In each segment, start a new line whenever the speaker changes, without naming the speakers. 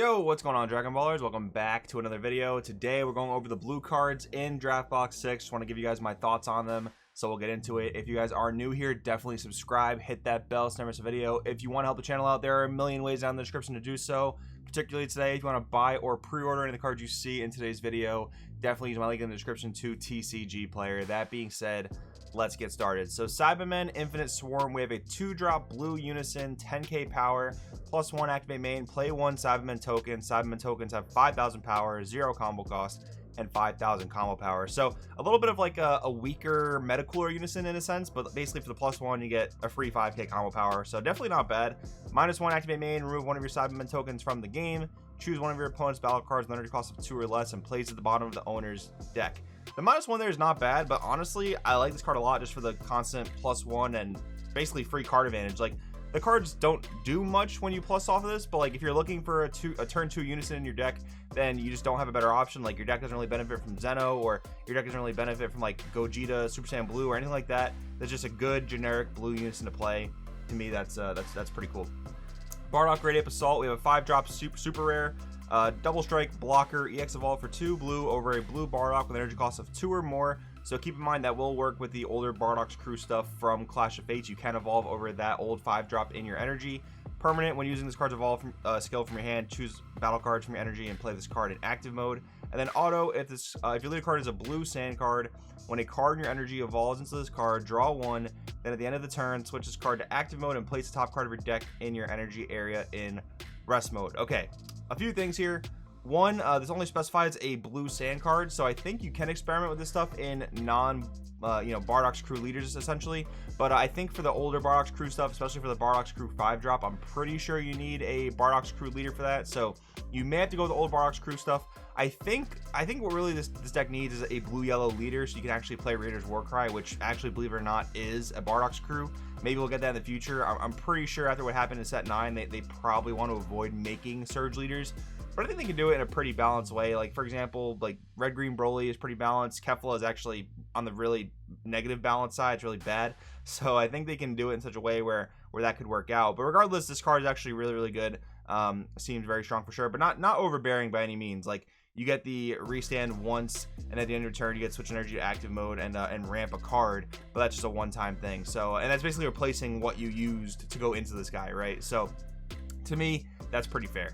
Yo, what's going on, Dragon Ballers? Welcome back to another video. Today we're going over the blue cards in Draft Box 6. Just want to give you guys my thoughts on them, so we'll get into it. If you guys are new here, definitely subscribe, hit that bell so never miss a video. If you want to help the channel out, there are a million ways down in the description to do so. Particularly today, if you want to buy or pre-order any of the cards you see in today's video, definitely use my link in the description to TCG Player. That being said, let's get started. So Cybermen Infinite Swarm, we have a 2-drop blue unison, 10k power, +1 activate main, play 1 Cybermen token. Cybermen tokens have 5,000 power, 0 combo cost, and 5,000 combo power. So a little bit of like a weaker Metacooler unison in a sense, but basically for the +1 you get a free 5k combo power, so definitely not bad. -1 activate main, remove one of your Cybermen tokens from the game, choose one of your opponent's battle cards with an energy cost of 2 or less, and place at the bottom of the owner's deck. The -1 there is not bad, but honestly I like this card a lot just for the constant +1 and basically free card advantage. Like, the cards don't do much when you plus off of this, but like if you're looking for a turn 2 unison in your deck, then you just don't have a better option. Like, your deck doesn't really benefit from Zeno, or your deck doesn't really benefit from like Gogeta, Super Saiyan Blue, or anything like that. There's just a good generic blue unison to play. To me, that's pretty cool. Bardock Grade Ape Assault, we have a 5-drop super rare, double strike blocker, EX evolve for 2 blue over a blue Bardock with an energy cost of 2 or more. So keep in mind that will work with the older Bardock's crew stuff from Clash of Fates. You can evolve over that old 5-drop in your energy. Permanent, when using this card's evolve skill from your hand, choose battle cards from your energy and play this card in active mode. And then auto, if your leader card is a blue sand card, when a card in your energy evolves into this card, draw 1. Then at the end of the turn, switch this card to active mode and place the top card of your deck in your energy area in rest mode. Okay, a few things here. One, this only specifies a blue sand card, so I think you can experiment with this stuff in Bardock's crew leaders essentially, but I think for the older Bardock's crew stuff, especially for the Bardock's crew 5-drop, I'm pretty sure you need a Bardock's crew leader for that, so you may have to go with the old Bardock's crew stuff. I think what really this deck needs is a blue-yellow leader, so you can actually play Raider's Warcry, which actually, believe it or not, is a Bardock's crew. Maybe we'll get that in the future. I'm pretty sure after what happened in set 9, they probably want to avoid making Surge leaders, but I think they can do it in a pretty balanced way. Like, for example, like Red Green Broly is pretty balanced. Kefla is actually on the really negative balance side. It's really bad. So I think they can do it in such a way where that could work out. But regardless, this card is actually really good. Seems very strong for sure, but not overbearing by any means. Like, you get the restand once, and at the end of your turn you get switch energy to active mode and ramp a card, but that's just a one-time thing. So, and that's basically replacing what you used to go into this guy, right? So to me, that's pretty fair.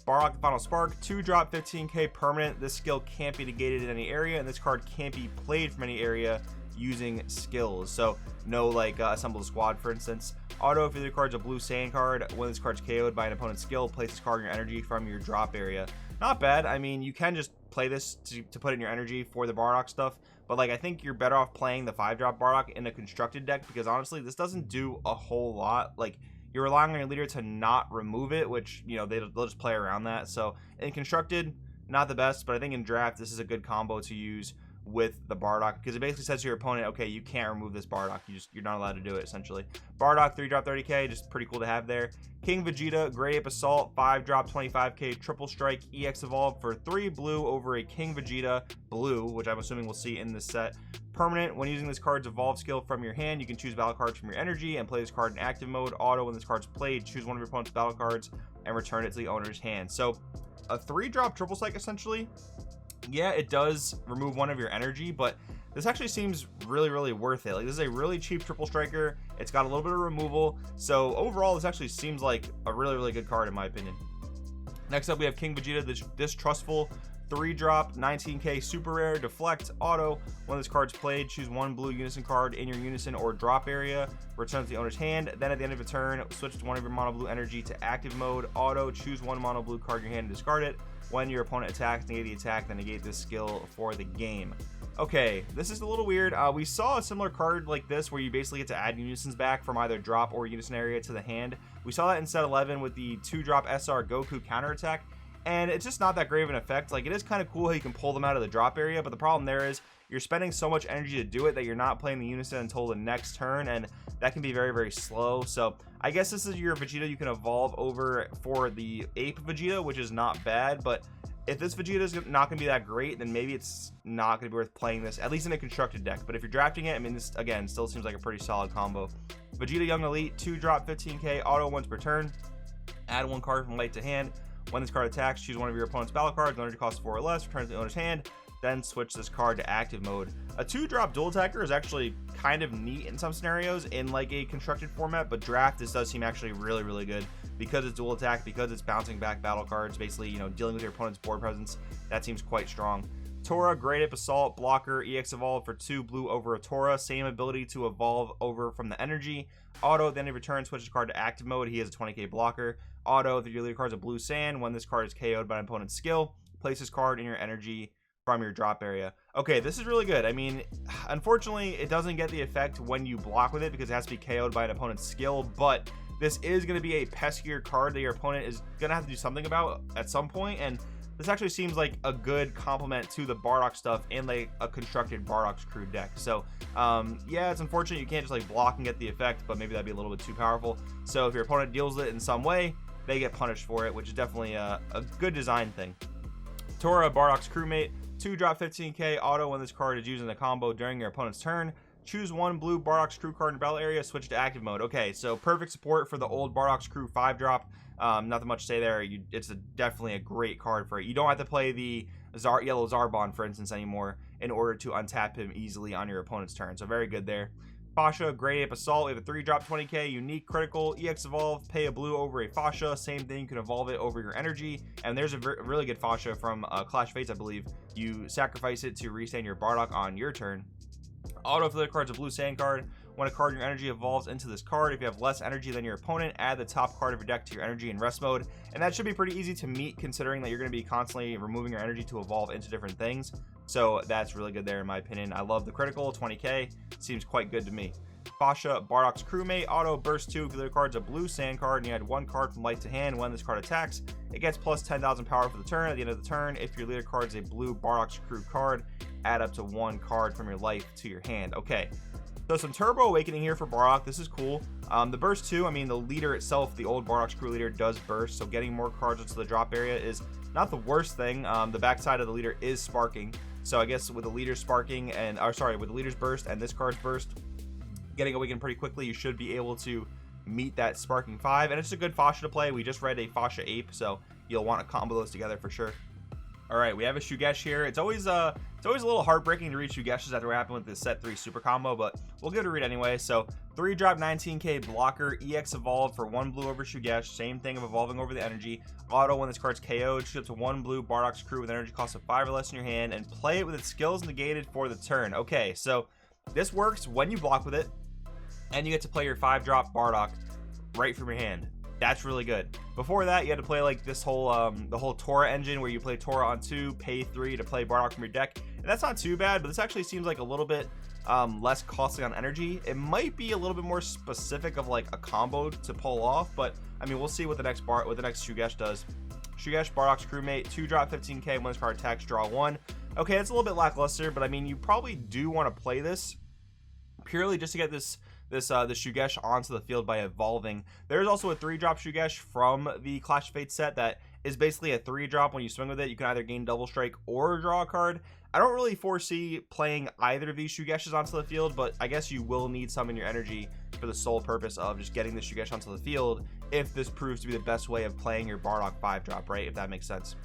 Bardock the Final Spark, 2-drop 15k permanent. This skill can't be negated in any area, and this card can't be played from any area using skills. So no, like assemble a squad, for instance. Auto, if your card's a blue sand card, when this card's KO'd by an opponent's skill, place this card in your energy from your drop area. Not bad. I mean, you can just play this to put in your energy for the Bardock stuff, but like I think you're better off playing the 5-drop Bardock in a constructed deck, because honestly this doesn't do a whole lot. Like, you're relying on your leader to not remove it, which, you know, they'll just play around that. So in constructed, not the best, but I think in draft this is a good combo to use with the Bardock, because it basically says to your opponent, okay, you can't remove this Bardock, you're not allowed to do it essentially. Bardock 3-drop 30k, just pretty cool to have there. King Vegeta Grade Ape Assault, 5-drop 25k triple strike, EX evolve for 3 blue over a King Vegeta blue, which I'm assuming we'll see in this set. Permanent, when using this card's evolve skill from your hand, you can choose battle cards from your energy and play this card in active mode. Auto, when this card's played, choose one of your opponent's battle cards and return it to the owner's hand. So a 3-drop triple strike essentially. Yeah, it does remove one of your energy, but this actually seems really worth it. Like, this is a really cheap triple striker. It's got a little bit of removal, so overall this actually seems like a really good card in my opinion. Next up, we have King Vegeta, this trustful 3-drop 19k super rare. Deflect. Auto, when this card's played, choose 1 blue unison card in your unison or drop area, return to the owner's hand. Then at the end of a turn, switch to one of your mono blue energy to active mode. Auto, choose 1 mono blue card in your hand and discard it. When your opponent attacks, negate the attack, then negate this skill for the game. Okay, this is a little weird. We saw a similar card like this where you basically get to add unisons back from either drop or unison area to the hand. We saw that in set 11 with the 2-drop SR Goku counterattack, and it's just not that great of an effect. Like, it is kind of cool how you can pull them out of the drop area, but the problem there is you're spending so much energy to do it that you're not playing the unison until the next turn, and that can be very slow. So I guess this is your Vegeta you can evolve over for the Ape Vegeta, which is not bad, but if this Vegeta is not going to be that great, then maybe it's not going to be worth playing this, at least in a constructed deck. But if you're drafting it, I mean, this again still seems like a pretty solid combo. Vegeta Young Elite, 2-drop 15k, auto once per turn. Add 1 card from late to hand. When this card attacks, choose one of your opponent's battle cards, energy costs 4 or less, return to the owner's hand, then switch this card to active mode. A 2-drop dual attacker is actually kind of neat in some scenarios in like a constructed format, but draft, this does seem actually really good because it's dual attack, because it's bouncing back battle cards, basically, you know, dealing with your opponent's board presence. That seems quite strong. Tora, Great Ape Assault, Blocker, EX Evolve for 2 blue over a Tora. Same ability to evolve over from the energy. Auto, then in return, switch the card to active mode. He has a 20k blocker. Auto, if your leader card is a blue sand, when this card is KO'd by an opponent's skill, place this card in your energy from your drop area. Okay, this is really good. I mean, unfortunately, it doesn't get the effect when you block with it because it has to be KO'd by an opponent's skill, but this is going to be a peskier card that your opponent is going to have to do something about at some point, and this actually seems like a good complement to the Bardock stuff and like a constructed Bardock's crew deck. So yeah, it's unfortunate you can't just like block and get the effect, but maybe that'd be a little bit too powerful. So if your opponent deals with it in some way, they get punished for it, which is definitely a good design thing. Tora, Bardock's crewmate, 2-drop 15k auto. When this card is used in a combo during your opponent's turn, choose one blue Bardock's crew card in battle area, switch to active mode. Okay, so perfect support for the old Bardock's crew 5-drop. Nothing much to say there. It's definitely a great card for it. You don't have to play the yellow Zarbon, for instance, anymore in order to untap him easily on your opponent's turn. So very good there. Fascia, Great Ape Assault. We have a 3-drop 20k, unique, critical, EX Evolve, pay a blue over a Fascia. Same thing, you can evolve it over your energy. And there's a really good Fascia from Clash of Fates, I believe. You sacrifice it to restand your Bardock on your turn. Auto for the card's a blue sand card. When a card in your energy evolves into this card, if you have less energy than your opponent, add the top card of your deck to your energy in rest mode. And that should be pretty easy to meet, considering that you're going to be constantly removing your energy to evolve into different things. So that's really good there in my opinion. I love the critical 20k. Seems quite good to me. Fascia, Bardock's crewmate, auto burst 2. If your card's a blue sand card and you add one card from light to hand, when this card attacks, it gets plus 10,000 power for the turn. At the end of the turn, if your leader card is a blue Bardock's crew card, add up to one card from your life to your hand. Okay, so some Turbo Awakening here for Bardock. This is cool. The burst 2, I mean, the leader itself, the old Bardock's crew leader, does burst, so getting more cards into the drop area is not the worst thing. The backside of the leader is sparking, so I guess with the leader sparking and, or sorry, with the leader's burst and this card's burst, getting awakened pretty quickly, you should be able to meet that sparking 5, and it's a good Fascia to play. We just read a Fascia Ape, so you'll want to combo those together for sure. All right, we have a Shugesh here. It's always a little heartbreaking to read Shugeshes after what happened with the set 3 super combo, but we'll give it a read anyway. So 3-drop 19k blocker, EX Evolve for 1 blue over Shugesh. Same thing of evolving over the energy. Auto, when this card's KO'd, shoot up to 1 blue Bardock's crew with energy cost of 5 or less in your hand, and play it with its skills negated for the turn. Okay, so this works when you block with it, and you get to play your 5-drop Bardock right from your hand. That's really good. Before that, you had to play like this whole the whole Tora engine where you play Tora on 2, pay 3 to play Bardock from your deck, and that's not too bad, but this actually seems like a little bit less costly on energy. It might be a little bit more specific of like a combo to pull off, but I mean, we'll see what the next Shugesh does. Shugesh, Bardock's crewmate, 2-drop 15k, when this card attacks, draw 1. Okay, it's a little bit lackluster, but I mean, you probably do want to play this purely just to get the Shugesh onto the field by evolving. There's also a 3-drop Shugesh from the Clash of Fates set that is basically a 3-drop. When you swing with it, you can either gain double strike or draw a card. I don't really foresee playing either of these Shugeshes onto the field, but I guess you will need some in your energy for the sole purpose of just getting the Shugesh onto the field if this proves to be the best way of playing your Bardock 5-drop, right? If that makes sense.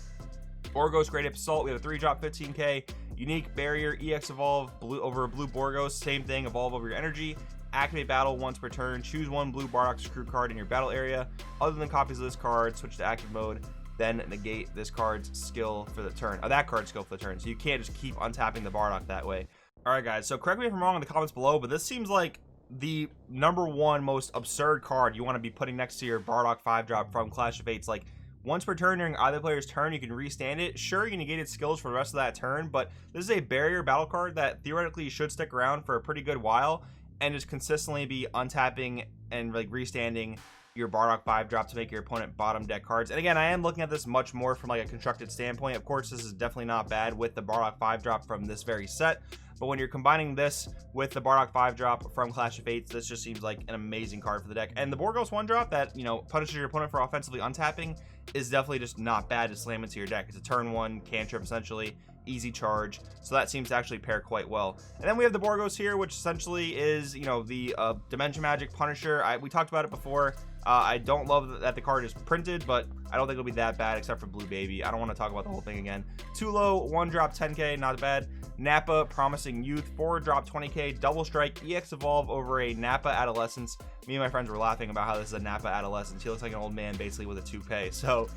Borgos, Great Ape Assault. We have a 3-drop 15k, unique barrier, EX Evolve, blue over a blue Borgos. Same thing, evolve over your energy. Activate battle once per turn. Choose 1 blue Bardock's crew card in your battle area. Other than copies of this card, switch to active mode. Then negate this card's skill for the turn. That card's skill for the turn. So you can't just keep untapping the Bardock that way. All right, guys. So correct me if I'm wrong in the comments below, but this seems like the #1 most absurd card you want to be putting next to your Bardock 5-drop from Clash of Fates. Like, once per turn during either player's turn, you can restand it. Sure, you negate its skills for the rest of that turn, but this is a barrier battle card that theoretically should stick around for a pretty good while and just consistently be untapping and like restanding your Bardock 5-drop to make your opponent bottom deck cards. And again, I am looking at this much more from like a constructed standpoint. Of course, this is definitely not bad with the Bardock 5-drop from this very set, but when you're combining this with the Bardock 5-drop from Clash of Fates, this just seems like an amazing card for the deck. And the Borgos 1-drop that, you know, punishes your opponent for offensively untapping is definitely just not bad to slam into your deck. It's a turn 1 cantrip essentially, easy charge, so that seems to actually pair quite well. And then we have the Borgos here, which essentially is, you know, the Dimension Magic Punisher. We talked about it before. I don't love that the card is printed, but I don't think it'll be that bad except for Blue Baby. I don't want to talk about the whole thing again. Tulo, 1-drop 10k, not bad. Nappa, Promising Youth, 4-drop 20k, double strike, EX evolve over a Nappa Adolescence. Me and my friends were laughing about how this is a Nappa Adolescence. He looks like an old man basically with a toupee. So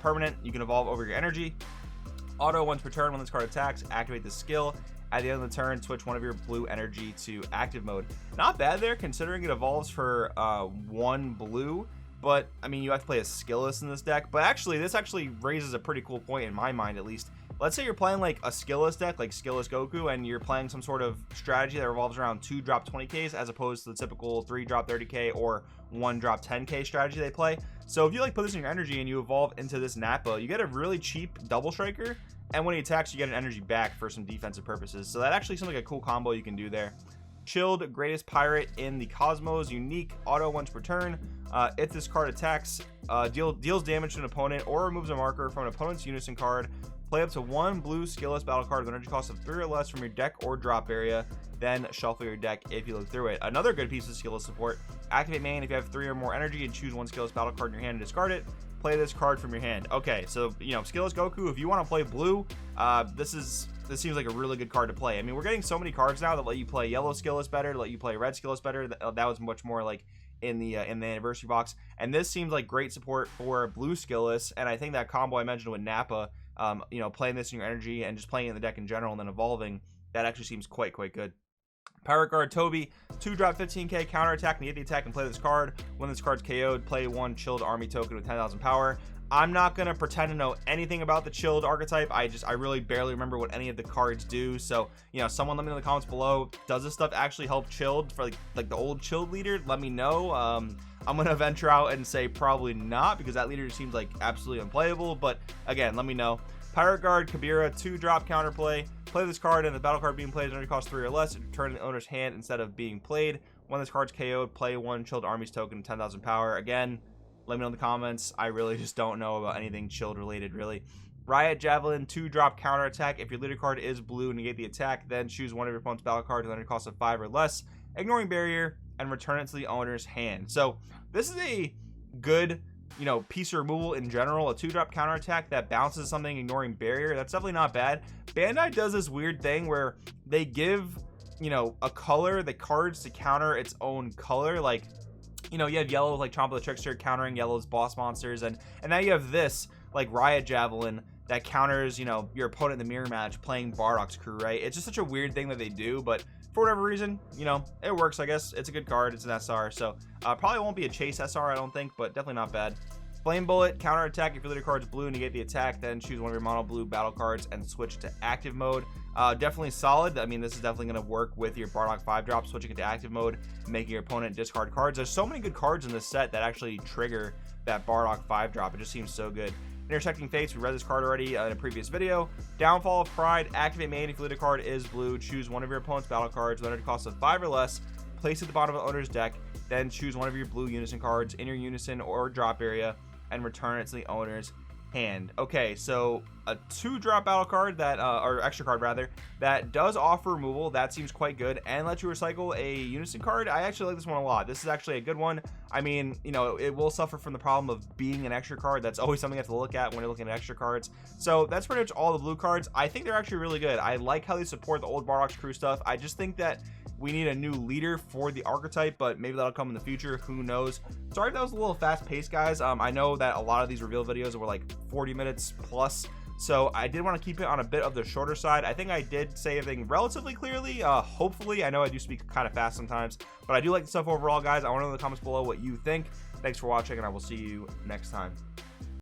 permanent, you can evolve over your energy. Auto, once per turn, when this card attacks, activate the skill. At the end of the turn, switch one of your blue energy to active mode. Not bad there, considering it evolves for 1 blue. But I mean, you have to play a skillless in this deck. But actually, this actually raises a pretty cool point in my mind, at least. Let's say you're playing like a skillless deck, like skillless Goku, and you're playing some sort of strategy that revolves around 2-drop 20ks as opposed to the typical 3-drop 30k or 1-drop 10k strategy they play. So if you like put this in your energy and you evolve into this Nappa, you get a really cheap double striker, and when he attacks, you get an energy back for some defensive purposes. So that actually seems like a cool combo you can do there. Chilled, greatest pirate in the Cosmos, unique, auto once per turn. If this card attacks, deals damage to an opponent or removes a marker from an opponent's unison card, play up to 1 blue skillless battle card with energy cost of 3 or less from your deck or drop area, then shuffle your deck if you look through it. Another good piece of skillless support, activate main if you have 3 or more energy and choose 1 skillless battle card in your hand and discard it. Play this card from your hand. Okay, so you know, skillless Goku, if you want to play blue, this seems like a really good card to play. I mean, we're getting so many cards now that let you play yellow skillless better, let you play red skillless better. That was much more like in the anniversary box, and this seems like great support for blue skillless. And I think that combo I mentioned with Nappa, you know, playing this in your energy and just playing in the deck in general and then evolving, that actually seems quite good. Pirate Guard Toby, 2-drop 15k, counter attack, negate the attack and play this card. When this card's KO'd, play 1 chilled army token with 10,000 power. I'm not gonna pretend to know anything about the chilled archetype. I really barely remember what any of the cards do. So, you know, someone let me know in the comments below, does this stuff actually help chilled for like the old chilled leader? Let me know. I'm gonna venture out and say probably not, because that leader seems like absolutely unplayable, but again, let me know. Pirate Guard Kabira, 2-drop counterplay. Play this card, and the battle card being played is energy cost 3 or less. Return the owner's hand instead of being played. When this card's KO'd, play 1 chilled armies token, 10,000 power. Again, let me know in the comments. I really just don't know about anything chilled related, really. Riot Javelin, 2-drop counter attack. If your leader card is blue, negate the attack, then choose one of your opponent's battle cards with energy cost of 5 or less, ignoring barrier, and return it to the owner's hand. So this is a good, you know, piece of removal in general. A 2-drop counter attack that bounces something, ignoring barrier. That's definitely not bad. Bandai does this weird thing where they give, you know, a color, the cards to counter its own color. Like, you know, you have yellow like Chomp the Trickster countering yellow's boss monsters, and now you have this like Riot Javelin that counters, you know, your opponent in the mirror match playing Bardock's crew, right? It's just such a weird thing that they do, but for whatever reason, you know, it works, I guess. It's a good card. It's an SR, so probably won't be a chase SR, I don't think, but definitely not bad. Flame Bullet, counter attack. If your leader card's blue, negate the attack, then choose one of your mono blue battle cards and switch to active mode. Definitely solid. I mean, this is definitely going to work with your Bardock 5-drop, switching it to active mode, making your opponent discard cards. There's so many good cards in this set that actually trigger that Bardock 5-drop. It just seems so good. Intersecting Fates, we read this card already in a previous video. Downfall of Pride, activate main. If your leader card is blue, choose one of your opponent's battle cards with energy cost of 5 or less, place it at the bottom of the owner's deck, then choose one of your blue unison cards in your unison or drop area and return it to the owner's hand. Okay, so a 2-drop battle card that or extra card rather, that does offer removal. That seems quite good, and lets you recycle a unison card. I actually like this one a lot. This is actually a good one. I mean, you know, it will suffer from the problem of being an extra card. That's always something you have to look at when you're looking at extra cards. So that's pretty much all the blue cards. I think they're actually really good. I like how they support the old Bardock's crew stuff. I just think that we need a new leader for the archetype, but maybe that'll come in the future. Who knows? Sorry if that was a little fast paced, guys. I know that a lot of these reveal videos were like 40 minutes plus, so I did want to keep it on a bit of the shorter side. I think I did say everything relatively clearly. Hopefully, I know I do speak kind of fast sometimes, but I do like the stuff overall, guys. I want to know in the comments below what you think. Thanks for watching, and I will see you next time.